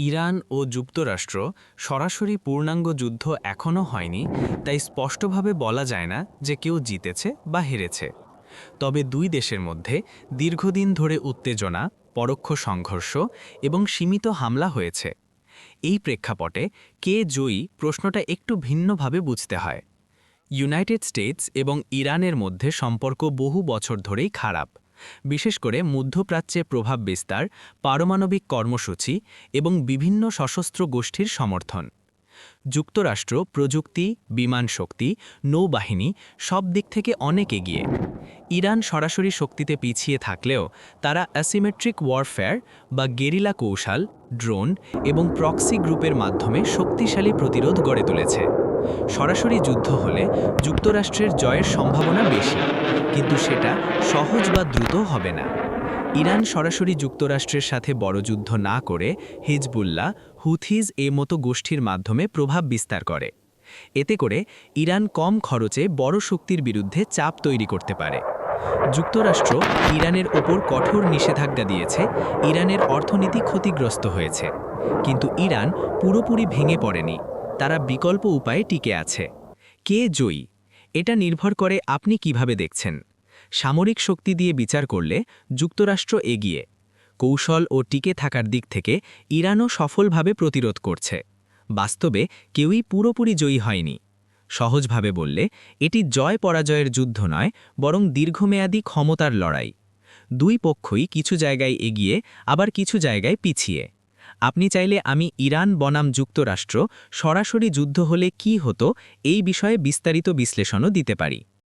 Iran ও যুক্তরাষ্ট্র সরাসরি পূর্ণাঙ্গ যুদ্ধ এখনও হয়নি, তাই স্পষ্টভাবে বলা যায় না যে কেউ জিতেছে বা হেরেছে। তবে দুই দেশের মধ্যে দীর্ঘদিন ধরে উত্তেজনা, পরোক্ষ সংঘর্ষ এবং সীমিত হামলা হয়েছে। এই প্রেক্ষাপটে কে জয়ী প্রশ্নটা একটু ভিন্নভাবে বুঝতে হয়। ইউনাইটেড স্টেটস এবং ইরানের মধ্যে সম্পর্ক বহু বছর ধরেই খারাপ, বিশেষ করে মধ্যপ্রাচ্যে প্রভাব বিস্তার, পারমাণবিক কর্মসূচি এবং বিভিন্ন সশস্ত্র গোষ্ঠীর সমর্থন। যুক্তরাষ্ট্র প্রযুক্তি, বিমান শক্তি, নৌবাহিনী সব দিক থেকে অনেক এগিয়ে। ইরান সরাসরি শক্তিতে পিছিয়ে থাকলেও তারা অ্যাসিমেট্রিক ওয়ারফেয়ার বা গেরিলা কৌশল, ড্রোন এবং প্রক্সি গ্রুপের মাধ্যমে শক্তিশালী প্রতিরোধ গড়ে তুলেছে। সরাসরি যুদ্ধ হলে যুক্তরাষ্ট্রের জয়ের সম্ভাবনা বেশি, কিন্তু সেটা সহজ বা দ্রুত হবে না। ইরান সরাসরি যুক্তরাষ্ট্রের সাথে বড় যুদ্ধ না করে হিজবুল্লাহ, হুথিজ মতো গোষ্ঠীর মাধ্যমে প্রভাব বিস্তার করে। এতে করে ইরান কম খরচে বড় শক্তির বিরুদ্ধে চাপ তৈরি করতে পারে। যুক্তরাষ্ট্র ইরানের ওপর কঠোর নিষেধাজ্ঞা দিয়েছে, ইরানের অর্থনীতি ক্ষতিগ্রস্ত হয়েছে। কিন্তু ইরান পুরোপুরি ভেঙে পড়েনি, তারা বিকল্প উপায়ে টিকে আছে। কে জয়ী এটা নির্ভর করে আপনি কিভাবে দেখছেন। সামরিক শক্তি দিয়ে বিচার করলে যুক্তরাষ্ট্র এগিয়ে। কৌশল ও টিকে থাকার দিক থেকে ইরানও সফলভাবে প্রতিরোধ করছে। বাস্তবে কেউই পুরোপুরি জয়ী হয়নি। সহজভাবে বললে এটি জয় পরাজয়ের যুদ্ধ নয়, বরং দীর্ঘমেয়াদী ক্ষমতার লড়াই। দুই পক্ষই কিছু জায়গায় এগিয়ে, আবার কিছু জায়গায় পিছিয়ে। আপনি চাইলে আমি ইরান বনাম যুক্তরাষ্ট্র সরাসরি যুদ্ধ হলে কি হতো এই বিষয়ে বিস্তারিত বিশ্লেষণও দিতে পারি।